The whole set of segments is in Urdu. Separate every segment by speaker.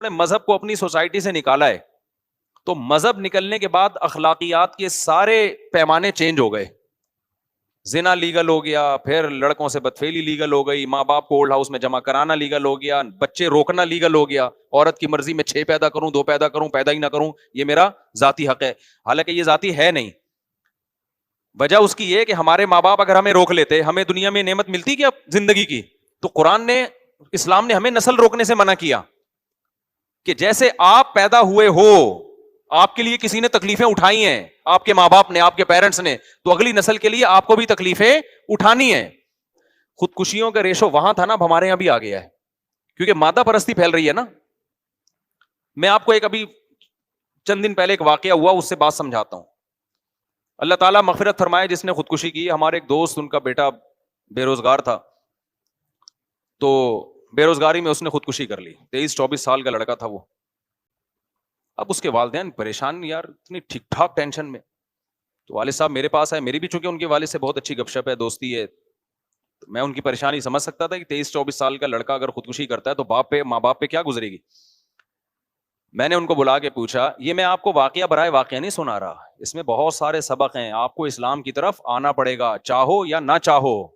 Speaker 1: نے مذہب کو اپنی سوسائٹی سے نکالا ہے, تو مذہب نکلنے کے بعد اخلاقیات کے سارے پیمانے چینج ہو گئے. زنا لیگل ہو گیا, پھر لڑکوں سے بدفعلی لیگل ہو گئی, ماں باپ کو اولڈ ہاؤس میں جمع کرانا لیگل ہو گیا, بچے روکنا لیگل ہو گیا, عورت کی مرضی میں 6 پیدا کروں 2 پیدا کروں پیدا ہی نہ کروں یہ میرا ذاتی حق ہے, حالانکہ یہ ذاتی ہے نہیں. وجہ اس کی یہ کہ ہمارے ماں باپ اگر ہمیں روک لیتے, ہمیں دنیا میں نعمت ملتی کیا زندگی کی. تو قرآن نے, اسلام نے ہمیں نسل روکنے سے منع کیا کہ جیسے آپ پیدا ہوئے ہو, آپ کے لیے کسی نے تکلیفیں اٹھائی ہیں, آپ کے ماں باپ نے, آپ کے پیرنٹس نے, تو اگلی نسل کے لیے آپ کو بھی تکلیفیں اٹھانی ہیں. خودکشیوں کا ریشو وہاں تھا نا, اب ہمارے یہاں بھی آ گیا ہے, کیونکہ مادہ پرستی پھیل رہی ہے نا. میں آپ کو ایک ابھی چند دن پہلے ایک واقعہ ہوا, اس سے بات سمجھاتا ہوں. اللہ تعالیٰ مغفرت فرمائے جس نے خودکشی کی. ہمارے ایک دوست, ان کا بیٹا بے روزگار تھا, تو بے روزگاری میں اس نے خودکشی کر لی. 23-24 سال کا لڑکا تھا وہ. اب اس کے والدین پریشان, یار اتنی ٹھیک ٹھاک ٹینشن میں. تو والد صاحب میرے پاس آئے, میری بھی چونکہ ان کے والد سے بہت اچھی گپ شپ ہے, دوستی ہے, تو میں ان کی پریشانی سمجھ سکتا تھا کہ 23-24 سال کا لڑکا اگر خودکشی کرتا ہے تو باپ پہ, ماں باپ پہ کیا گزرے گی. میں نے ان کو بلا کے پوچھا, یہ میں آپ کو واقعہ برائے واقعہ نہیں سنا رہا, اس میں بہت سارے سبق ہیں, آپ کو اسلام کی طرف آنا پڑے گا چاہو یا نہ چاہو.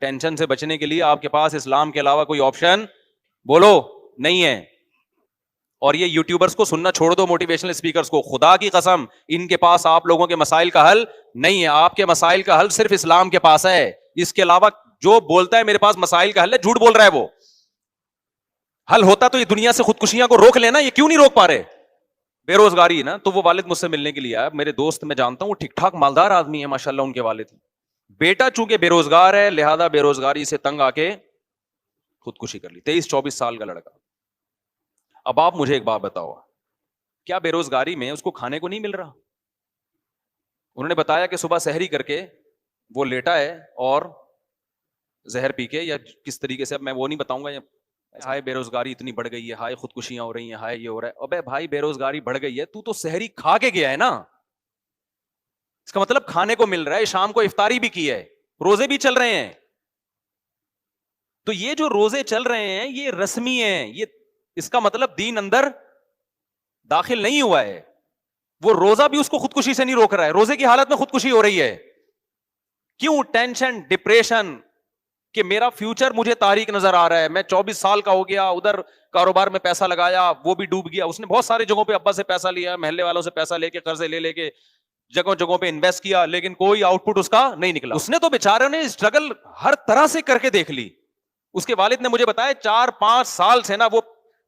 Speaker 1: ٹینشن سے بچنے کے لیے آپ کے پاس اسلام کے علاوہ کوئی آپشن بولو نہیں ہے. اور یہ یوٹیوبرز کو سننا چھوڑ دو, موٹیویشنل اسپیکرز کو, خدا کی قسم ان کے پاس آپ لوگوں کے مسائل کا حل نہیں ہے. آپ کے مسائل کا حل صرف اسلام کے پاس ہے. اس کے علاوہ جو بولتا ہے میرے پاس مسائل کا حل ہے, جھوٹ بول رہا ہے. وہ حل ہوتا تو یہ دنیا سے خودکشیاں کو روک لینا, یہ کیوں نہیں روک پا رہے؟ بے روزگاری نا. تو وہ والد مجھ سے ملنے کے لیے آیا, میرے دوست میں جانتا ہوں, وہ ٹھیک ٹھاک مالدار آدمی ہے ماشاءاللہ ان کے والد. بیٹا چونکہ بے روزگار ہے, لہذا بے روزگاری سے تنگ آ کے خودکشی کر لی. 23-24 سال کا لڑکا. اب آپ مجھے ایک بات بتاؤ, کیا بے روزگاری میں اس کو کھانے کو نہیں مل رہا؟ انہوں نے بتایا کہ صبح سحری کر کے وہ لیٹا ہے اور زہر پی کے, یا کس طریقے سے, اب میں وہ نہیں بتاؤں گا. ہائے بے روزگاری اتنی بڑھ گئی ہے, ہائے خودکشیاں ہو رہی ہیں, ہائے یہ ہو رہا ہے. ابے بھائی بے روزگاری بڑھ گئی ہے, تو سحری کھا کے گیا ہے نا, اس کا مطلب کھانے کو مل رہا ہے, شام کو افطاری بھی کی ہے, روزے بھی چل رہے ہیں. تو یہ جو روزے چل رہے ہیں یہ رسمی ہیں, یہ اس کا مطلب دین اندر داخل نہیں ہوا ہے. وہ روزہ بھی اس کو خودکشی سے نہیں روک رہا ہے, روزے کی حالت میں خودکشی ہو رہی ہے. کیوں؟ ٹینشن, ڈپریشن کہ میرا فیوچر مجھے تاریک نظر آ رہا ہے. میں 24 سال کا ہو گیا, ادھر کاروبار میں پیسہ لگایا, وہ بھی ڈوب گیا. اس نے بہت ساری جگہوں پہ ابا سے پیسہ لیا, محلے والوں سے پیسہ لے کے, قرضے لے کے جگہوں جگہوں پہ انویسٹ کیا, لیکن کوئی آؤٹ پٹ اس کا نہیں نکلا. اس نے تو بیچارے نے اسٹرگل ہر طرح سے کر کے دیکھ لی. اس کے والد نے مجھے بتایا 4-5 سال سے نا وہ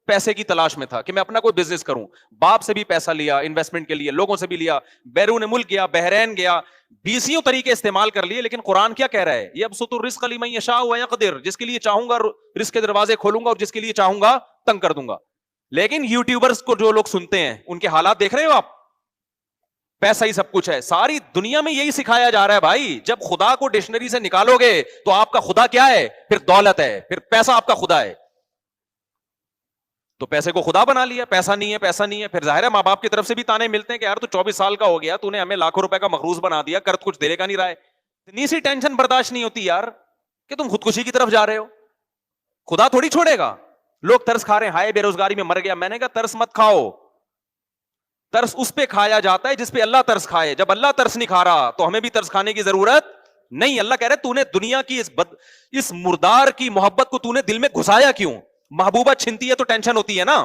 Speaker 1: پیسے کی تلاش میں تھا کہ میں اپنا کوئی بزنس کروں. باپ سے بھی پیسہ لیا انویسٹمنٹ کے لیے, لوگوں سے بھی لیا, بیرون ملک گیا, بحرین گیا, 20 طریقے استعمال کر لیے. لیکن قرآن کیا کہہ رہا ہے؟ یبسط الرزق لمن یشاء ویقدر, جس کے لیے چاہوں گا رزق کے دروازے کھولوں گا اور جس کے لیے چاہوں گا تنگ کر دوں گا. لیکن یوٹیوبرز کو جو لوگ سنتے ہیں ان کے حالات دیکھ رہے ہو آپ؟ پیسہ ہی سب کچھ ہے. ساری دنیا میں یہی سکھایا جا رہا ہے بھائی. جب خدا کو ڈکشنری سے نکالو گے تو آپ کا خدا کیا ہے؟ پھر دولت ہے, پھر پیسہ آپ کا خدا ہے. تو پیسے کو خدا بنا لیا, پیسہ نہیں ہے, پیسہ نہیں ہے. پھر ظاہر ہے ماں باپ کی طرف سے بھی تانے ملتے ہیں کہ یار تو 24 سال کا ہو گیا, تو نے ہمیں لاکھوں روپے کا مقروض بنا دیا, قرض کچھ دے کا نہیں رہا ہے. اتنی سی ٹینشن برداشت نہیں ہوتی یار کہ تم خودکشی کی طرف جا رہے ہو. خدا تھوڑی چھوڑے گا. لوگ ترس کھا رہے ہیں, ہائے بے روزگاری میں مر گیا. میں نے کہا ترس مت کھاؤ, ترس اس پہ کھایا جاتا ہے جس پہ اللہ ترس کھائے. جب اللہ ترس نہیں کھا رہا تو ہمیں بھی ترس کھانے کی ضرورت نہیں. اللہ کہہ رہے تو نے دنیا کی اس مردار کی محبت کو تو نے دل میں گھسایا کیوں؟ محبوبہ چھنتی ہے تو ٹینشن ہوتی ہے نا,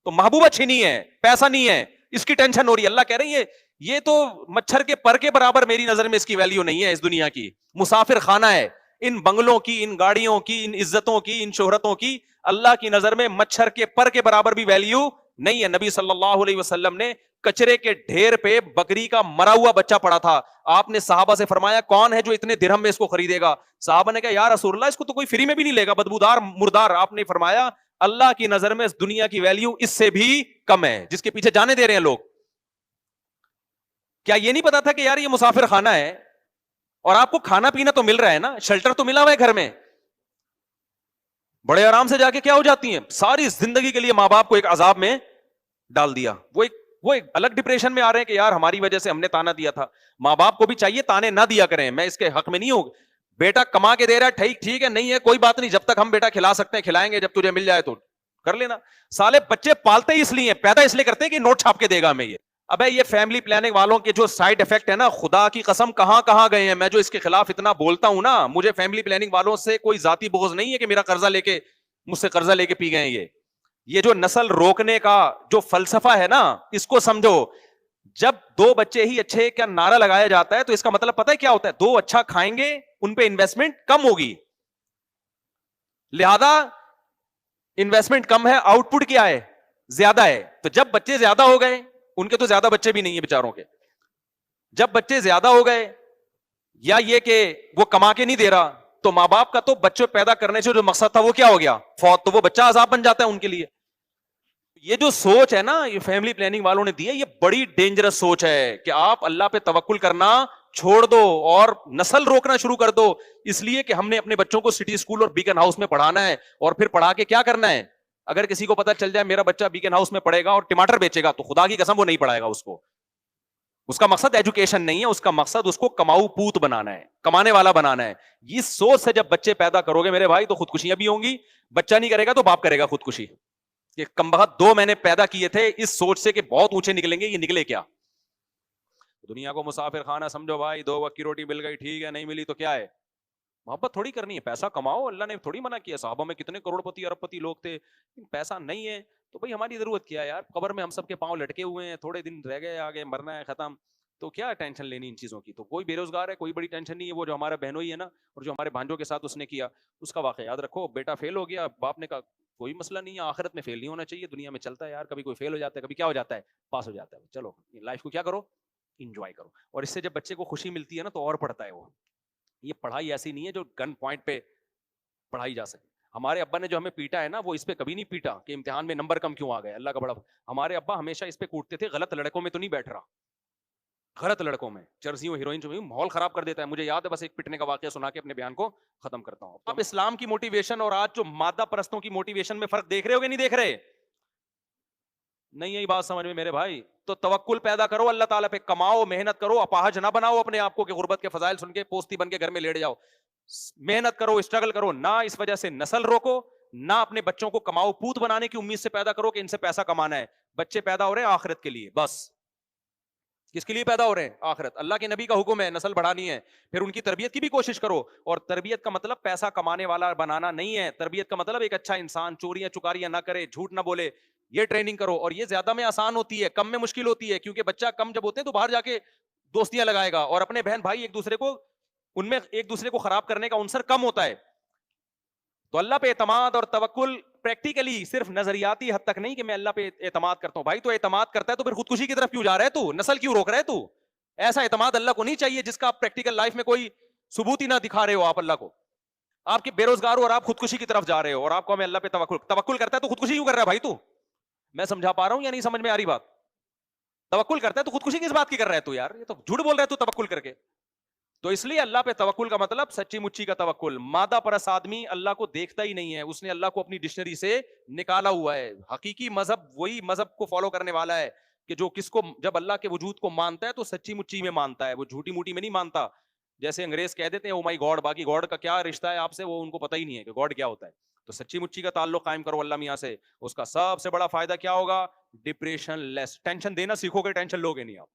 Speaker 1: تو محبوبہ چھینی ہے, پیسہ نہیں ہے, اس کی ٹینشن ہو رہی ہے. اللہ کہہ رہے ہیں یہ تو مچھر کے پر کے برابر میری نظر میں اس کی ویلیو نہیں ہے اس دنیا کی. مسافر خانہ ہے. ان بنگلوں کی, ان گاڑیوں کی, ان عزتوں کی, ان شہرتوں کی اللہ کی نظر میں مچھر کے پر کے برابر بھی ویلیو نہیں ہے. نبی صلی اللہ علیہ وسلم نے کچرے کے ڈھیر پہ بکری کا مرا ہوا بچہ پڑا تھا. آپ نے صحابہ سے فرمایا کون ہے جو اتنے درہم میں اس کو خریدے گا؟ صحابہ نے کہا یا رسول اللہ اس کو تو کوئی فری میں بھی نہیں لے گا, بدبودار مردار. آپ نے فرمایا اللہ کی نظر میں اس دنیا کی ویلیو اس سے بھی کم ہے جس کے پیچھے جانے دے رہے ہیں لوگ. کیا یہ نہیں پتا تھا کہ یار یہ مسافر خانہ ہے اور آپ کو کھانا پینا تو مل رہا ہے نا, شیلٹر تو ملا ہوا ہے گھر میں, بڑے آرام سے جا کے کیا ہو جاتی ہیں ساری زندگی کے لیے ماں باپ کو ایک عذاب میں ڈال دیا. وہ ایک الگ ڈپریشن میں آ رہے ہیں کہ یار ہماری وجہ سے ہم نے تانا دیا تھا. ماں باپ کو بھی چاہیے تانے نہ دیا کریں, میں اس کے حق میں نہیں ہوں. بیٹا کما کے دے رہا ہے ٹھیک ہے, نہیں ہے کوئی بات نہیں, جب تک ہم بیٹا کھلا سکتے ہیں کھلائیں گے, جب تجھے مل جائے تو کر لینا. سالے بچے پالتے ہی اس لیے پیدا اس لیے کرتے ہیں کہ نوٹ چھاپ کے دے گا ہمیں یہ. ابے یہ فیملی پلاننگ والوں کے جو سائڈ افیکٹ ہے نا, خدا کی قسم کہاں کہاں گئے ہیں. میں جو اس کے خلاف اتنا بولتا ہوں نا, مجھے فیملی پلاننگ والوں سے کوئی ذاتی بغض نہیں ہے کہ میرا قرضہ لے کے مجھ سے قرضہ لے کے پی گئے. یہ جو نسل روکنے کا جو فلسفہ ہے نا, اس کو سمجھو. جب 2 بچے ہی اچھے کا نعرہ لگایا جاتا ہے تو اس کا مطلب پتہ ہے کیا ہوتا ہے؟ 2 اچھا کھائیں گے, ان پہ انویسٹمنٹ کم ہوگی, لہذا انویسٹمنٹ کم ہے, آؤٹ پٹ کیا ہے؟ زیادہ ہے. تو جب بچے زیادہ ہو گئے, ان کے تو زیادہ بچے بھی نہیں ہیں بیچاروں کے, جب بچے زیادہ ہو گئے یا یہ کہ وہ کما کے نہیں دے رہا, تو ماں باپ کا تو بچے پیدا کرنے سے جو مقصد تھا وہ کیا ہو گیا؟ فوت. تو وہ بچہ عذاب بن جاتا ہے ان کے لیے. یہ جو سوچ ہے نا, یہ فیملی پلاننگ والوں نے دی ہے, یہ بڑی ڈینجرس سوچ ہے کہ آپ اللہ پہ توکل کرنا چھوڑ دو اور نسل روکنا شروع کر دو, اس لیے کہ ہم نے اپنے بچوں کو سٹی اسکول اور بیکن ہاؤس میں پڑھانا ہے, اور پھر پڑھا کے کیا کرنا ہے؟ اگر کسی کو پتا چل جائے میرا بچہ بیکن ہاؤس میں پڑھے گا اور ٹماٹر بیچے گا, تو خدا کی قسم وہ نہیں پڑھائے گا اس کو. اس کا مقصد ایجوکیشن نہیں ہے, اس کا مقصد اس کو کماؤ پوت بنانا ہے, کمانے والا بنانا ہے. یہ سوچ سے جب بچے پیدا کرو گے میرے بھائی, تو خودکشیاں بھی ہوں گی. بچہ نہیں کرے گا تو باپ کرے گا خودکشی. یہ کمبخت 2 میں نے پیدا کیے تھے اس سوچ سے کہ بہت اونچے نکلیں گے, یہ نکلے کیا؟ دنیا کو مسافر خانہ سمجھو بھائی, 2 وقت کی روٹی مل گئی ٹھیک ہے, نہیں ملی تو کیا ہے؟ محبت تھوڑی کرنی ہے, پیسہ کماؤ. اللہ نے تھوڑی منع کیا, صحابہ میں کتنے کروڑ پتی ارب پتی لوگ تھے, پیسہ نہیں ہے تو بھائی ہماری ضرورت کیا ہے یار؟ قبر میں ہم سب کے پاؤں لٹکے ہوئے ہیں, تھوڑے دن رہ گئے, آگے مرنا ہے, ختم. تو کیا ٹینشن لینی ان چیزوں کی؟ تو کوئی بے روزگار ہے, کوئی بڑی ٹینشن نہیں ہے. وہ جو ہمارا بہنوئی ہے نا, اور جو ہمارے بھانجوں کے ساتھ اس نے کیا, اس کا واقعہ یاد رکھو. بیٹا فیل ہو گیا, باپ نے کہا کوئی مسئلہ نہیں ہے, آخرت میں فیل نہیں ہونا چاہیے, دنیا میں چلتا ہے یار, کبھی کوئی فیل ہو جاتا ہے, کبھی کیا ہو جاتا ہے, پاس ہو جاتا ہے. چلو لائف کو کیا کرو, انجوائے کرو. اور اس سے جب بچے کو خوشی ملتی ہے نا, تو اور پڑھتا ہے وہ. یہ پڑھائی ایسی نہیں ہے جو گن پوائنٹ پہ پڑھائی جا سکے. ہمارے ابا نے جو ہمیں پیٹا ہے نا, وہ اس پہ کبھی نہیں پیٹا کہ امتحان میں نمبر کم کیوں آ گئے, اللہ کا بڑا. ہمارے ابا ہمیشہ اس پہ کوٹتے تھے, غلط لڑکوں میں تو نہیں بیٹھ رہا, غلط لڑکوں میں, چرسیوں ہیروئن جو ماحول خراب کر دیتا ہے. مجھے یاد ہے, بس ایک پٹنے کا واقعہ سنا کے اپنے بیان کو ختم کرتا ہوں. اب اسلام کی موٹیویشن اور آج جو مادہ پرستوں کی موٹیویشن میں فرق دیکھ رہے ہو کہ نہیں دیکھ رہے؟ نہیں یہی بات سمجھ میں میرے بھائی. تو توکل پیدا کرو اللہ تعالیٰ پہ, کماؤ, محنت کرو, اپاہج نہ بناؤ اپنے آپ کو کہ غربت کے فضائل سن کے پوستی بن کے گھر میں لیٹ جاؤ. محنت کرو, اسٹرگل کرو, نہ اس وجہ سے نسل روکو, نہ اپنے بچوں کو کماؤ پوت بنانے کی امید سے پیدا کرو کہ ان سے پیسہ کمانا ہے. بچے پیدا ہو رہے ہیں آخرت کے لیے, بس. کس کے لیے پیدا ہو رہے ہیں؟ آخرت. اللہ کے نبی کا حکم ہے نسل بڑھانی ہے, پھر ان کی تربیت کی بھی کوشش کرو. اور تربیت کا مطلب پیسہ کمانے والا بنانا نہیں ہے, تربیت کا مطلب ایک اچھا انسان, چوریاں چکاریاں نہ کرے, جھوٹ نہ بولے, یہ ٹریننگ کرو. اور یہ زیادہ میں آسان ہوتی ہے, کم میں مشکل ہوتی ہے, کیونکہ بچہ کم جب ہوتے ہیں تو باہر جا کے دوستیاں لگائے گا, اور اپنے بہن بھائی ایک دوسرے کو, ان میں ایک دوسرے کو خراب کرنے کا عنصر کم ہوتا ہے. تو اللہ پہ اعتماد اور توکل پریکٹیکلی, صرف نظریاتی حد تک نہیں کہ میں اللہ پہ اعتماد کرتا ہوں. بھائی تو اعتماد کرتا ہے تو پھر خودکشی کی طرف کیوں جا رہا ہے تو؟ نسل کیوں روک رہا ہے تو؟ ایسا اعتماد اللہ کو نہیں چاہیے جس کا آپ پریکٹیکل لائف میں کوئی ثبوت ہی نہ دکھا رہے ہو آپ اللہ کو. آپ کے بے روزگار ہو اور آپ خودکشی کی طرف جا رہے ہو, اور آپ کو ہمیں اللہ پہ توکل کرتا ہے تو خودکشی کیوں کر رہا ہے بھائی تو؟ میں سمجھا پا رہا ہوں یا نہیں سمجھ میں آ رہی بات؟ توکل کرتا ہے تو خودکشی کس بات کی کر رہا ہے تو یار؟ یہ تو جھوٹ بول رہا ہے تو توکل کر کے. تو اس لیے اللہ پہ توکل کا مطلب سچی مچی کا توکل. مادہ پرست آدمی اللہ کو دیکھتا ہی نہیں ہے, اس نے اللہ کو اپنی ڈکشنری سے نکالا ہوا ہے. حقیقی مذہب وہی مذہب کو فالو کرنے والا ہے کہ جو کس کو جب اللہ کے وجود کو مانتا ہے تو سچی مچی میں مانتا ہے, وہ جھوٹی موٹی میں نہیں مانتا. جیسے انگریز کہہ دیتے ہیں او مائی گاڈ, باقی گاڈ کا کیا رشتہ ہے آپ سے وہ ان کو پتہ ہی نہیں ہے کہ گاڈ کیا ہوتا ہے. تو سچی مچی کا تعلق قائم کرو اللہ میاں سے, اس کا سب سے بڑا فائدہ کیا ہوگا؟ ڈپریشن لیس. ٹینشن دینا سیکھو گے, ٹینشن لوگے نہیں آپ.